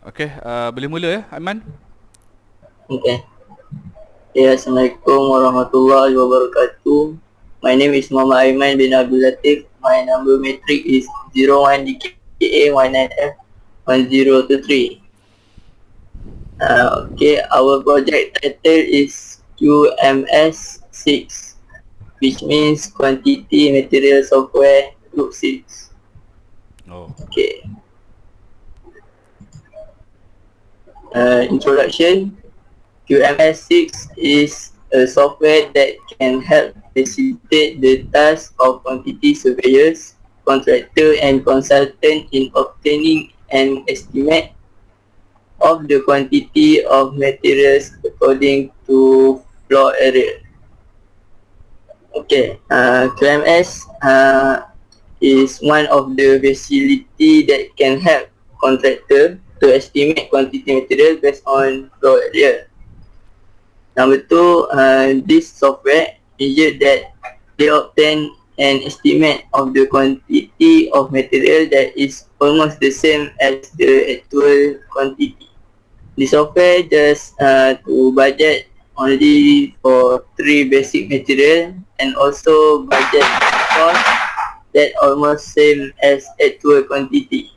Okey, boleh mula ya, Aiman? Okay. Ya, Assalamualaikum warahmatullahi wabarakatuh. My name is Muhammad Aiman bin Abdul Latif. My number matric is 01DKA19F1023. Okay, our project title is QMS6, which means Quantity Material Software Group 6. Oh. Okay. Introduction. QMS6 is a software that can help facilitate the task of quantity surveyors, contractor and consultant in obtaining an estimate of the quantity of materials according to floor area. Okay, QMS is one of the facility that can help contractor to estimate quantity material based on floor area. Number two, this software ensure that they obtain an estimate of the quantity of material that is almost the same as the actual quantity. The software just to budget only for 3 basic material and also budget cost that almost same as actual quantity.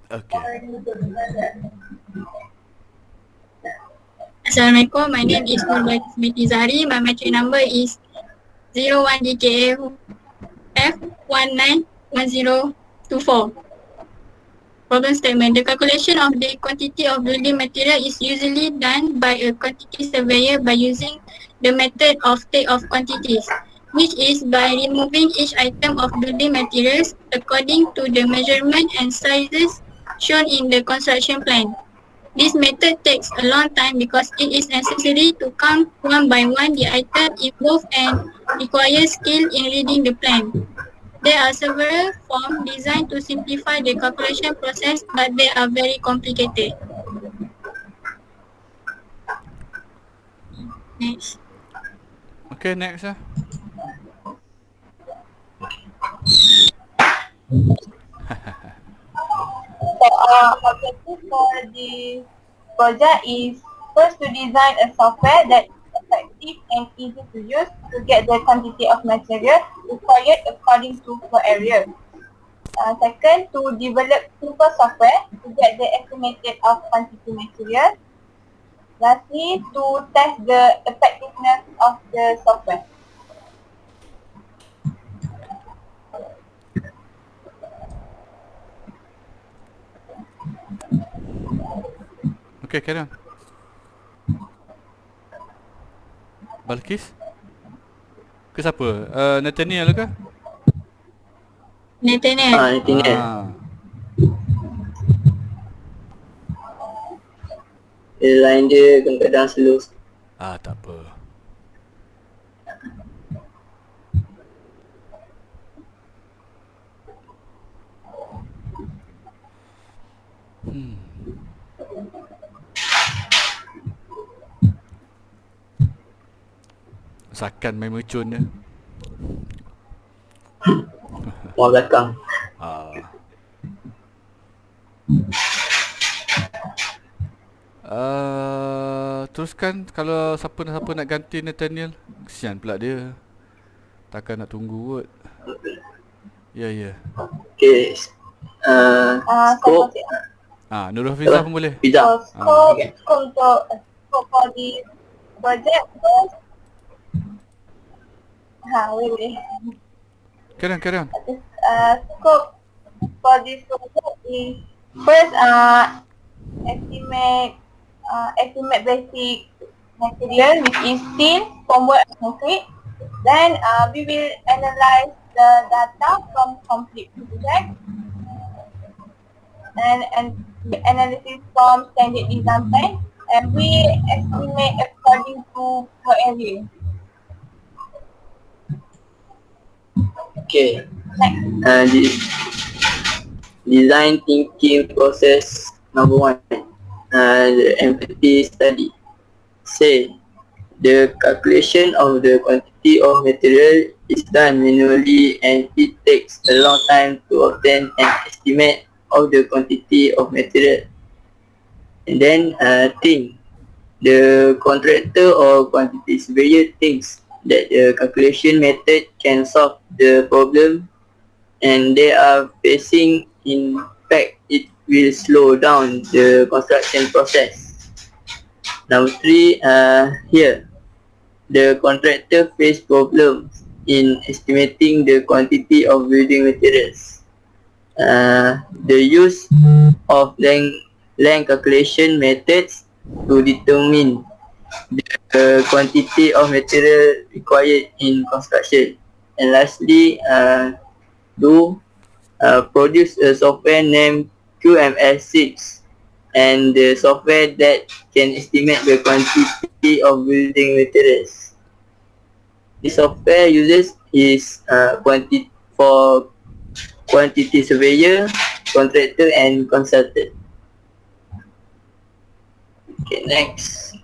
Okey. Assalamualaikum, my name is Nurbaiti binti Zahri. My matric number is 01DKA F191024. Problem statement. The calculation of the quantity of building material is usually done by a quantity surveyor by using the method of take of quantities, which is by removing each item of building materials according to the measurement and sizes shown in the construction plan. This method takes a long time because it is necessary to count one by one the item involved and requires skill in reading the plan. There are several forms designed to simplify the calculation process, but they are very complicated. Next. Okey, next lah. So, objective for the project is first to design a software that is effective and easy to use to get the quantity of material required according to floor area. Second, to develop simple software to get the estimated of quantity material. Lastly, to test the effectiveness of the software. Okey, carry on. Balkis? Ke siapa? Nathaniel ke? Nathaniel. Nathaniel. Line dia kadang-kadang slow. Tak apa. Sakan main mercun dia. Mau belakang. Teruskan kalau siapa nak ganti Nathaniel. Kesian pula dia. Takkan nak tunggu kot. Ya. Okay. Scope. Nurul Hafizah pun boleh. Scope untuk for the project first. Wait. Carry on. Scope for this project is first estimate basic material which is steel, formwork and concrete. Then we will analyze the data from complete project and analysis from standard design plan, and we estimate according to floor area. Okay. Design thinking process number 1. The empathy study. Say, the calculation of the quantity of material is done manually and it takes a long time to obtain an estimate of the quantity of material. And then think. The contractor or quantity surveyor thinks that the calculation method can solve the problem and they are facing, in fact, it will slow down the construction process. Number 3, here, the contractor face problems in estimating the quantity of building materials. The use of length calculation methods to determine the quantity of material required in construction. And lastly, produce a software named QMS6 and the software that can estimate the quantity of building materials. The software uses is for quantity surveyor, contractor and consultant. Okay, next.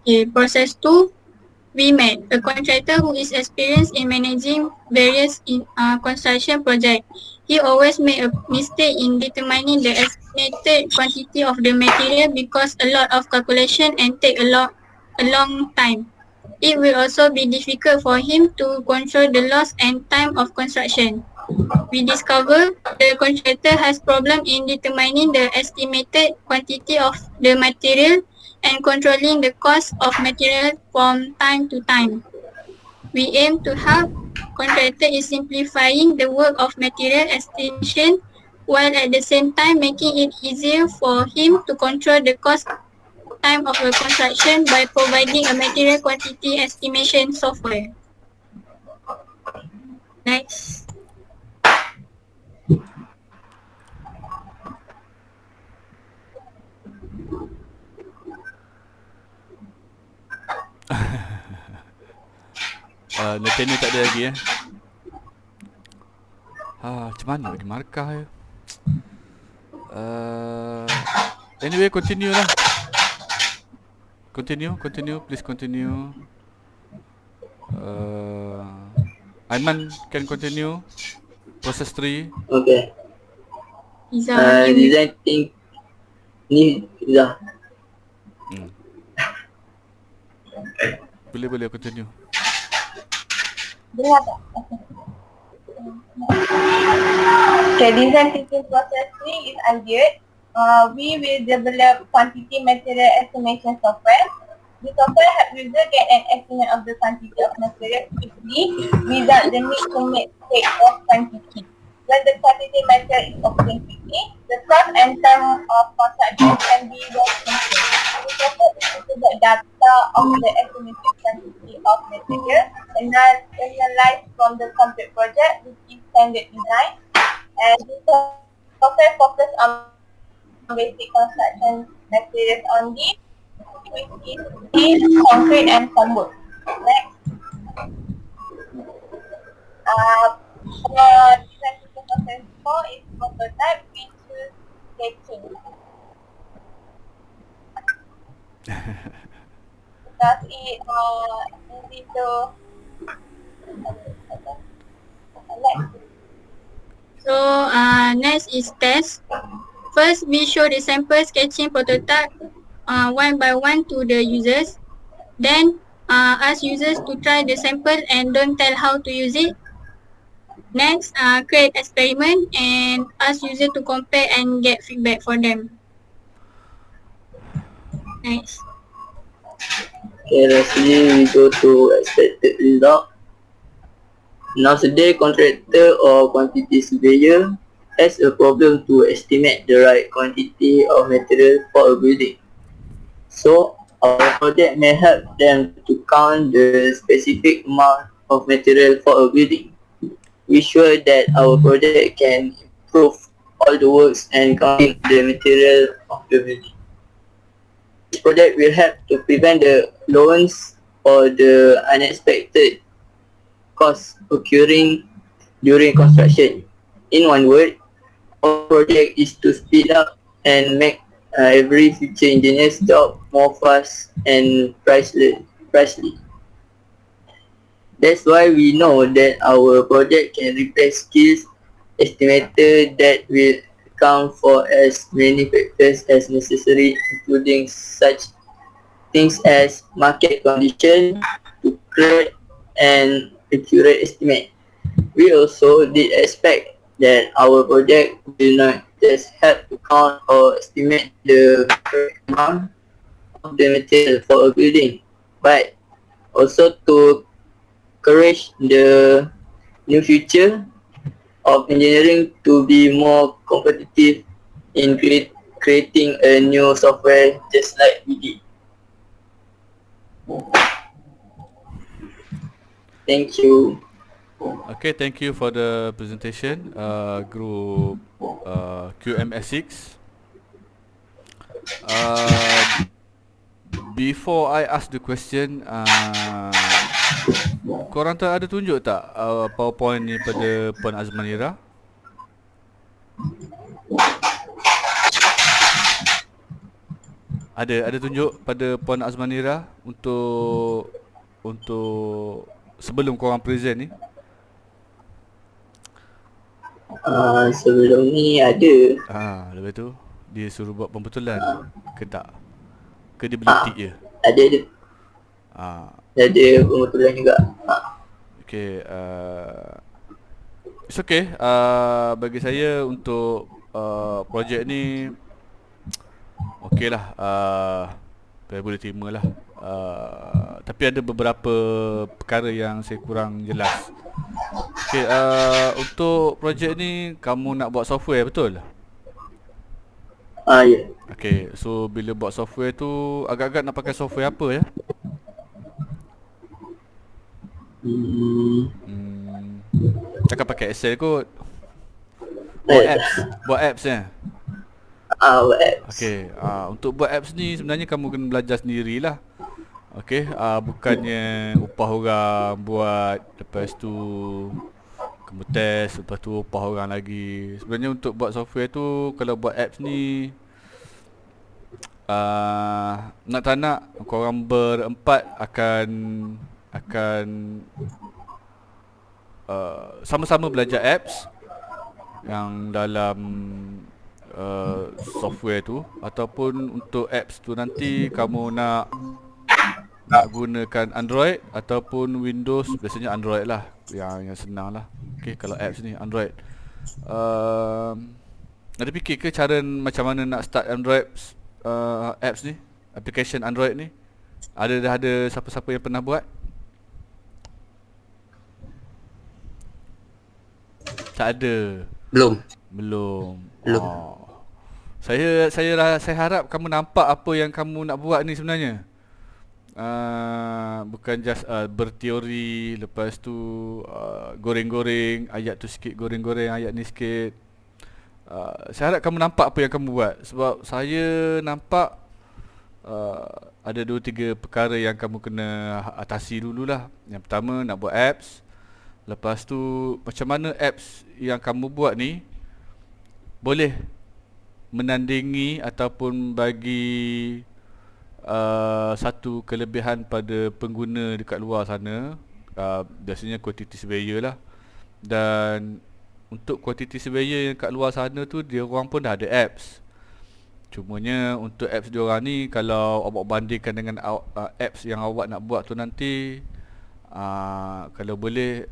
Okay, process 2, VMAT, a contractor who is experienced in managing various construction projects. He always make a mistake in determining the estimated quantity of the material because a lot of calculation and take a long time. It will also be difficult for him to control the loss and time of construction. We discover the contractor has problem in determining the estimated quantity of the material and controlling the cost of material from time to time. We aim to help contractor in simplifying the work of material estimation while at the same time making it easier for him to control the cost time of a construction by providing a material quantity estimation software. Next. Nathaniel tak ada lagi macam mana bagi markah je. Anyway, continue lah. Continue, please continue. Aiman can continue. Process 3. Okay. Izzah, Design think ni Izzah. Boleh continue. Dengar tak? Okay, design thinking process 3 is ideal. We will develop quantity material estimation software. The software helps user get an estimate of the quantity of material quickly without the need to make take of quantity. When the quantity material is obtained quickly, the cost and time of construction can be well controlled. The software is to get data of the estimated quantity of material and analyzed from the complete project, which is standard design. And the software focus on basic construction materials only, which is steel, concrete and formwork. Next. For design system process 4 is prototype, we choose sketching. Because it easy to next. So next is test. First, we show the sample sketching prototype one by one to the users. Then ask users to try the sample and don't tell how to use it. Next, create experiment and ask user to compare and get feedback for them. Next. Okay, lastly we go to expected result. Nowadays, contractor or quantity surveyor has a problem to estimate the right quantity of material for a building. So, our project may help them to count the specific amount of material for a building. We sure that our project can improve all the works and counting the material of the building. This project will help to prevent the loans or the unexpected costs occurring during construction. In one word, our project is to speed up and make every future engineer's job more fast and pricely. That's why we know that our project can replace skills estimator that will account for as many factors as necessary, including such things as market condition, to create an accurate estimate. We also did expect that our project will not just help to count or estimate the correct amount of the material for a building, but also to encourage the new future of engineering to be more competitive in creating a new software just like we did. Thank you. Okay, thank you for the presentation, group QMS6. Before I ask the question, korang ada tunjuk tak PowerPoint ni pada Puan Azmanira? Ada tunjuk pada Puan Azmanira untuk sebelum korang present ni? Sebelum ni ada. Lepas tu dia suruh buat pembetulan ke tak? Ke dia beli tik je? Ada. Ada pembetulan juga. Okay, it's okay. Bagi saya untuk projek ni okey lah, saya boleh terima lah. Tapi ada beberapa perkara yang saya kurang jelas. Okay, untuk projek ni kamu nak buat software, betul? Ya. Okay, so bila buat software tu agak-agak nak pakai software apa ya? Cakap pakai Excel kot. Buat apps ya? Buat apps. Okay, untuk buat apps ni sebenarnya kamu kena belajar sendirilah. Okay, bukannya upah orang buat, lepas tu kamu test, lepas tu upah orang lagi. Sebenarnya untuk buat software tu, kalau buat apps ni nak tak nak korang berempat akan sama-sama belajar apps yang dalam software tu, ataupun untuk apps tu nanti kamu nak gunakan Android ataupun Windows. Biasanya Android lah yang senang lah. Okay, kalau apps ni Android. Ada fikir ke cara macam mana nak start Android apps ni, application Android ni? Ada siapa-siapa yang pernah buat? Tak ada. Belum. Saya harap kamu nampak apa yang kamu nak buat ni sebenarnya. Bukan just berteori, lepas tu goreng-goreng ayat tu sikit, goreng-goreng ayat ni sikit. Saya harap kamu nampak apa yang kamu buat. Sebab saya nampak ada 2-3 perkara yang kamu kena atasi dululah. Yang pertama, nak buat apps. Lepas tu, macam mana apps yang kamu buat ni boleh menandingi ataupun bagi satu kelebihan pada pengguna dekat luar sana. Biasanya quantity surveyor lah. Dan untuk quantity surveyor yang kat luar sana tu, dia orang pun dah ada apps. Cumanya untuk apps dia orang ni, kalau awak bandingkan dengan apps yang awak nak buat tu nanti, kalau boleh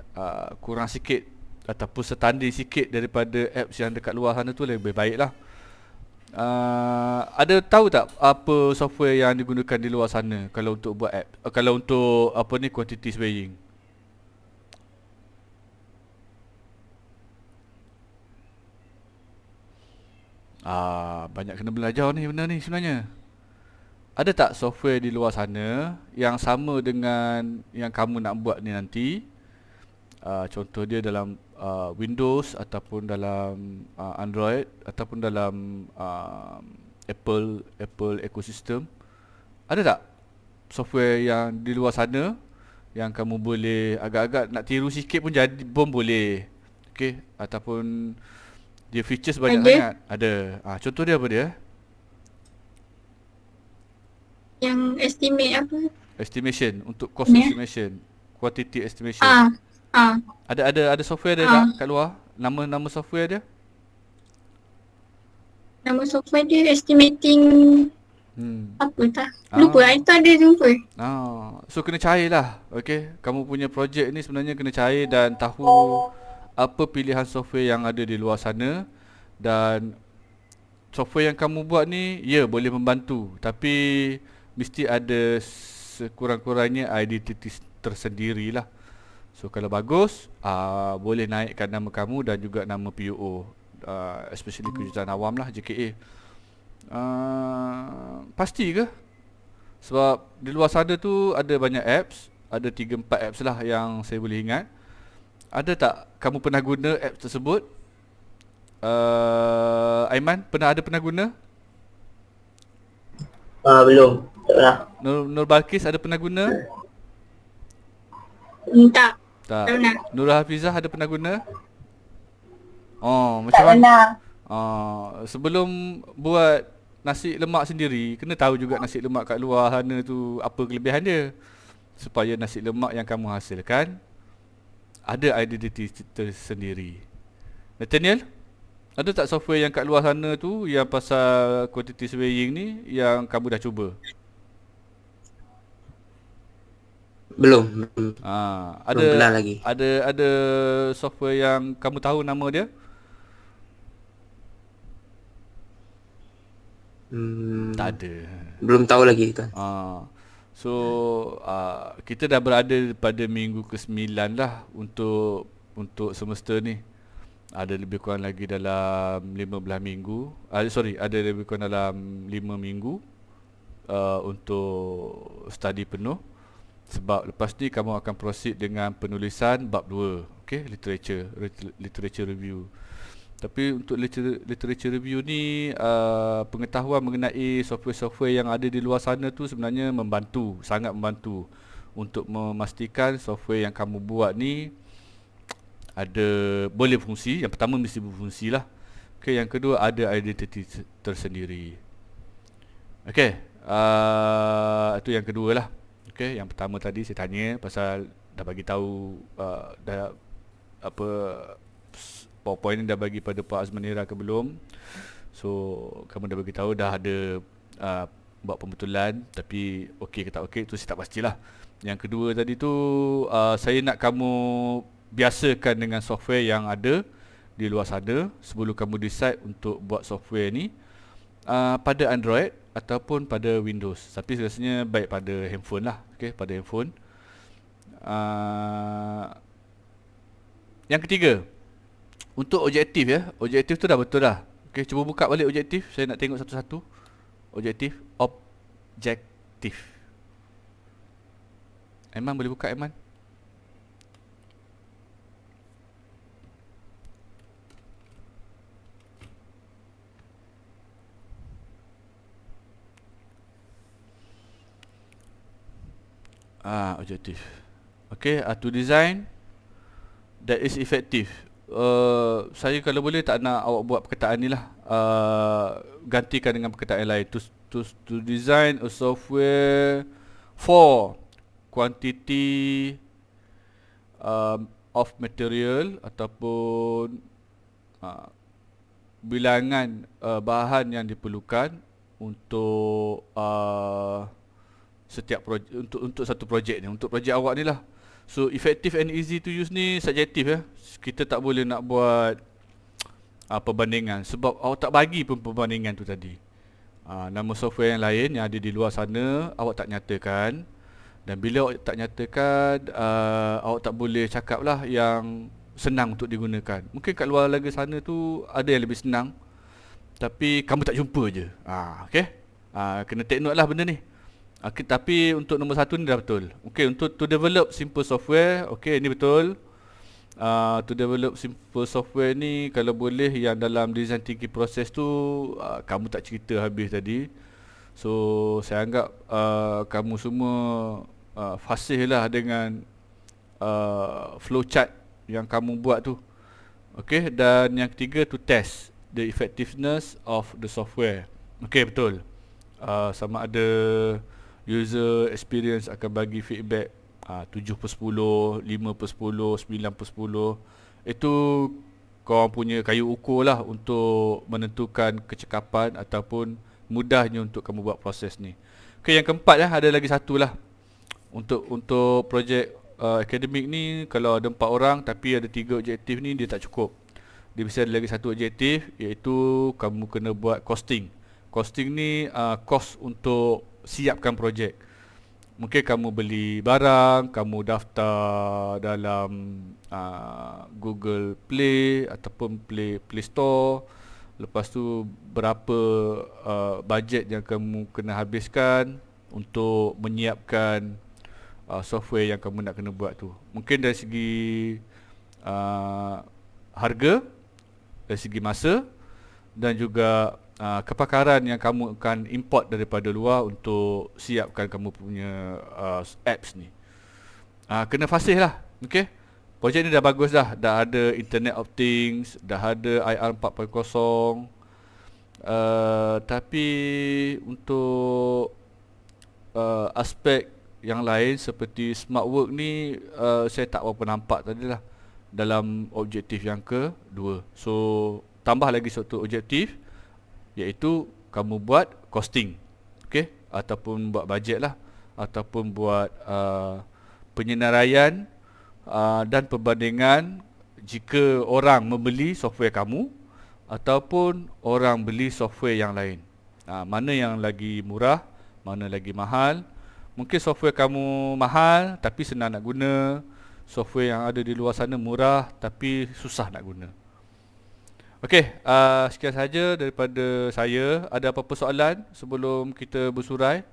kurang sikit ataupun setanding sikit daripada apps yang dekat luar sana tu, lebih baik lah. Ada tahu tak apa software yang digunakan di luar sana kalau untuk buat app, kalau untuk apa ni, quantity surveying? Banyak kena belajar ni benda ni sebenarnya. Ada tak software di luar sana yang sama dengan yang kamu nak buat ni nanti? Contoh dia dalam Windows ataupun dalam Android ataupun dalam Apple ecosystem. Ada tak software yang di luar sana yang kamu boleh agak-agak nak tiru sikit pun jadi pun boleh? Okey, ataupun dia features banyak sangat. Ada. Contoh dia apa dia? Yang estimate apa? Estimation, untuk cost estimation, quantity estimation. Ada software dia tak kat luar? Nama software dia? Nama software dia estimating apa tak? Lupa, Ah. I tu ada jumpa. So kena cair lah. Okay, kamu punya projek ni sebenarnya kena cair dan tahu apa pilihan software yang ada di luar sana. Dan software yang kamu buat ni, ya, boleh membantu, tapi mesti ada sekurang-kurangnya identiti tersendiri lah. So kalau bagus, boleh naikkan nama kamu dan juga nama PUO, especially kejuruteraan awam lah, JKA. Pasti ke? Sebab di luar sana tu ada banyak apps, ada 3-4 apps lah yang saya boleh ingat. Ada tak kamu pernah guna apps tersebut? Aiman, pernah guna? Belum, tak pernah. Nur Balkis ada pernah guna? Tak, Tak. tak pernah. Nurul Hafizah ada pernah guna? Oh, Tak macam mana? pernah. Sebelum buat nasi lemak sendiri, kena tahu juga nasi lemak kat luar sana tu apa kelebihan dia, supaya nasi lemak yang kamu hasilkan ada identiti tersendiri. Nathaniel, ada tak software yang kat luar sana tu yang pasal quantity surveying ni yang kamu dah cuba? Belum Ada pernah lagi. ada software yang kamu tahu nama dia? Tak ada. Belum tahu lagi tuan. So kita dah berada pada minggu ke-9 lah untuk semester ni. Ada lebih kurang lagi dalam 15 minggu. Ada lebih kurang dalam 5 minggu untuk study penuh. Sebab lepas ni kamu akan proceed dengan penulisan bab 2, okay, literature review. Tapi untuk literature review ni, pengetahuan mengenai software-software yang ada di luar sana tu sebenarnya sangat membantu untuk memastikan software yang kamu buat ni boleh fungsi. Yang pertama mesti berfungsi lah. Okay, yang kedua ada identiti tersendiri. Okay, itu yang kedua lah. Okay, yang pertama tadi saya tanya pasal dah bagi tahu dah apa PowerPoint ni dah bagi pada Pak Azmanira ke belum. So kamu dah bagi tahu dah ada buat pembetulan, tapi okey ke tak okey tu saya tak pastilah. Yang kedua tadi tu saya nak kamu biasakan dengan software yang ada di luar sana sebelum kamu decide untuk buat software ni pada Android ataupun pada Windows. Tapi rasanya baik pada handphone lah. Okay, pada handphone. Yang ketiga, untuk objektif ya. Objektif tu dah betul dah. Okay, cuba buka balik objektif. Saya nak tengok satu-satu. Objektif. Aiman boleh buka, Aiman? Objektif. Okay, to design that is effective. Saya kalau boleh tak nak awak buat perkataan ni lah. Gantikan dengan perkataan lain. To design a software for quantity of material ataupun bilangan bahan yang diperlukan untuk setiap untuk satu projek ni, untuk projek awak ni lah. So effective and easy to use ni subjektif ya. Kita tak boleh nak buat perbandingan sebab awak tak bagi pun perbandingan tu tadi. Nama software yang lain yang ada di luar sana awak tak nyatakan, dan bila awak tak nyatakan awak tak boleh cakap lah yang senang untuk digunakan. Mungkin kat luar lagi sana tu ada yang lebih senang tapi kamu tak jumpa je. Okay, kena take note lah benda ni. Tapi untuk nombor 1 ni dah betul. Okay, untuk to develop simple software, okay, ni betul. To develop simple software ni kalau boleh yang dalam design thinking process tu kamu tak cerita habis tadi. So saya anggap kamu semua fasih lah dengan flowchart yang kamu buat tu. Okay, dan yang ketiga to test the effectiveness of the software. Okay, betul. Sama ada user experience akan bagi feedback 7/10, 5/10, 9/10. Itu korang punya kayu ukur lah untuk menentukan kecekapan ataupun mudahnya untuk kamu buat proses ni. Okay, yang keempat lah, ada lagi satu lah. Untuk projek akademik ni, kalau ada 4 orang tapi ada 3 objektif ni, dia tak cukup. Dia mesti ada lagi satu objektif, iaitu kamu kena buat costing. Costing ni cost untuk siapkan projek. Mungkin kamu beli barang, kamu daftar dalam Google Play ataupun Play Store. Lepas tu berapa bajet yang kamu kena habiskan untuk menyiapkan software yang kamu nak kena buat tu. Mungkin dari segi harga, dari segi masa, dan juga kepakaran yang kamu akan import daripada luar untuk siapkan kamu punya apps ni. Kena fasih lah. Okay, projek ni dah bagus dah. Dah ada Internet of Things, dah ada IR 4.0. Tapi untuk aspek yang lain seperti smart work ni, saya tak berapa nampak tadi lah dalam objektif yang kedua. So tambah lagi satu objektif, iaitu kamu buat costing. Okay, ataupun buat bajet lah, ataupun buat penyenaraian dan perbandingan jika orang membeli software kamu ataupun orang beli software yang lain. Mana yang lagi murah, mana lagi mahal. Mungkin software kamu mahal tapi senang nak guna, software yang ada di luar sana murah tapi susah nak guna. Okey, sekian saja daripada saya. Ada apa-apa soalan sebelum kita bersurai?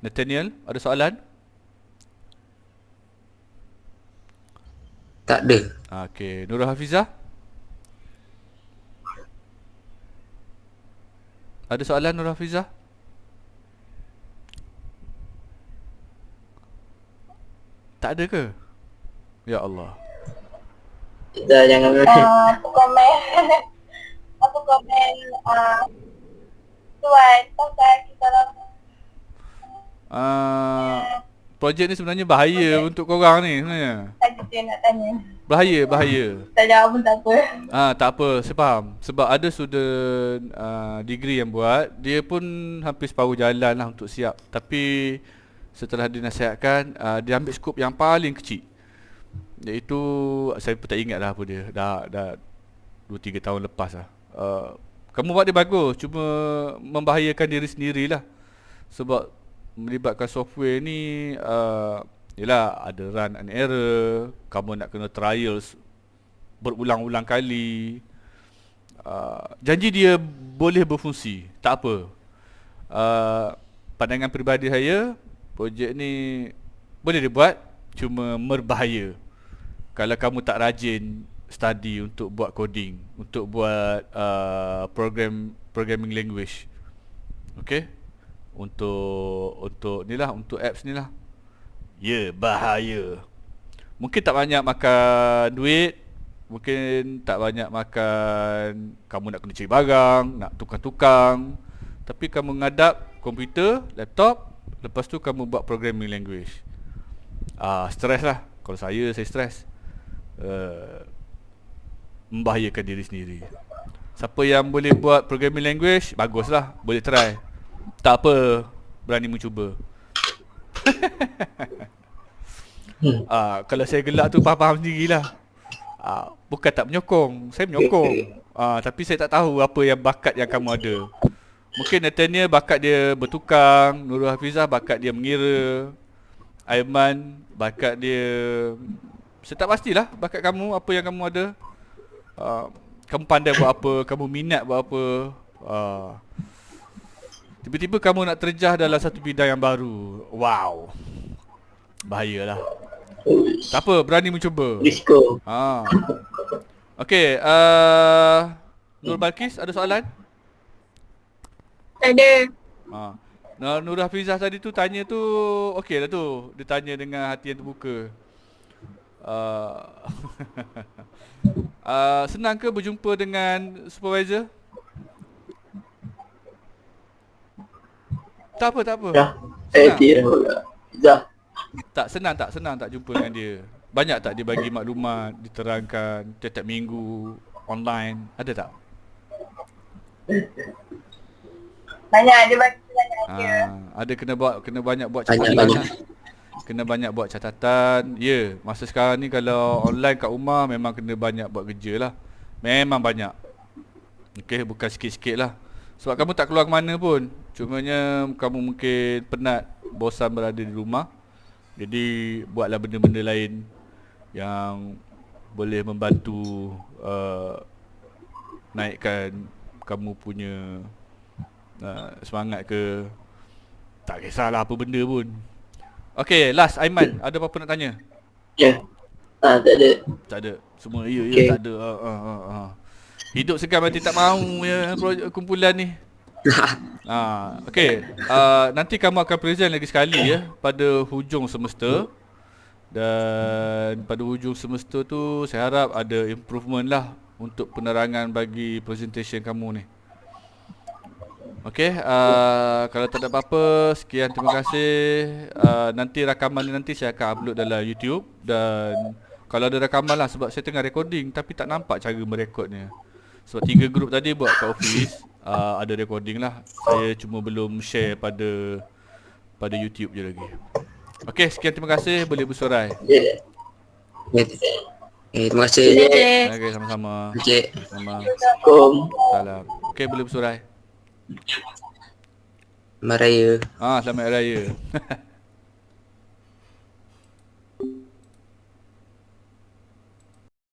Nathaniel, ada soalan? Tak ada. Okey, Nurul Hafizah? Ada soalan Nurul Hafizah? Tak ada ke? Ya Allah. Dah, jangan Apa komen tuan pasal kita Projek ni sebenarnya bahaya untuk korang ni sebenarnya. saja tu yang nak tanya. Bahaya. Tak jawab pun tak apa. Tak apa, saya faham. Sebab ada student degree yang buat, dia pun hampir separuh jalan lah untuk siap. Tapi setelah dinasihatkan, dia ambil skop yang paling kecil, iaitu saya pun tak ingat lah apa dia. Dah 2-3 tahun lepas lah. Kamu buat dia bagus, cuma membahayakan diri sendirilah. Sebab melibatkan software ni, yelah, ada run and error. Kamu nak kena trials berulang-ulang kali. Janji dia boleh berfungsi, tak apa. Pandangan peribadi saya, projek ni boleh dibuat, cuma berbahaya kalau kamu tak rajin study untuk buat coding, untuk buat programming language. Okay, untuk ni lah, untuk apps ni lah. Bahaya. Mungkin tak banyak makan duit, mungkin tak banyak makan, kamu nak kena cari barang, nak tukang-tukang. Tapi kamu ngadap komputer, laptop, lepas tu kamu buat programming language. Stres lah. Kalau saya stres. Membahayakan diri sendiri. Siapa yang boleh buat programming language, baguslah, boleh try. Tak apa, berani mencuba. Kalau saya gelak tu faham sendirilah. Bukan tak menyokong, saya menyokong. Tapi saya tak tahu apa yang bakat yang kamu ada. Mungkin Nathaniel bakat dia bertukang, Nurul Hafizah bakat dia mengira, Aiman bakat dia, saya tak pastilah bakat kamu, apa yang kamu ada. Kamu pandai buat apa, kamu minat buat apa. Tiba-tiba kamu nak terjah dalam satu bidang yang baru. Wow, bahayalah. Tak apa, berani mencuba. risiko. Okay, Nur Balkis, ada soalan? Tak ada. Nur Hafizah tadi tu tanya tu, okey lah tu. Dia tanya dengan hati yang terbuka. Senang ke berjumpa dengan supervisor? Tak apa. Dah. Tak senang tak jumpa dengan dia? Banyak tak dia bagi maklumat, diterangkan tiap-tiap minggu? online? Ada tak? Banyak, dia bagi banyak idea. Ada kena banyak buat Banyak, catatan banyak. lah. Kena banyak buat catatan. Ya, masa sekarang ni kalau online kat rumah memang kena banyak buat kerja lah. Memang banyak. Okey, bukan sikit-sikit lah. Sebab kamu tak keluar ke mana pun. Cumanya kamu mungkin penat, bosan berada di rumah. Jadi buatlah benda-benda lain yang boleh membantu naikkan kamu punya semangat ke. Tak kisahlah apa benda pun. Okay, last Aiman, ada apa-apa nak tanya? Ya. Tak ada. Tak ada. Semua ya Okay. tak ada. Hidup segan mati tak mahu ya projek kumpulan ni. Okay. Nanti kamu akan present lagi sekali ya pada hujung semester. Dan pada hujung semester tu saya harap ada improvement lah untuk penerangan bagi presentation kamu ni. Okay, kalau tak ada apa-apa, sekian, terima kasih. Nanti rakaman ni nanti saya akan upload dalam YouTube. Dan kalau ada rakaman lah, sebab saya tengah recording tapi tak nampak cara merekodnya. Sebab 3 grup tadi buat kat office, ada recording lah. Saya cuma belum share pada YouTube je lagi. Okay, sekian, terima kasih, boleh bersorai. Ya. Terima kasih. Okay, sama-sama. Encik. Sama. Assalamualaikum. Salam. Okay, boleh bersorai. Selamat Raya. Selamat Hari Raya.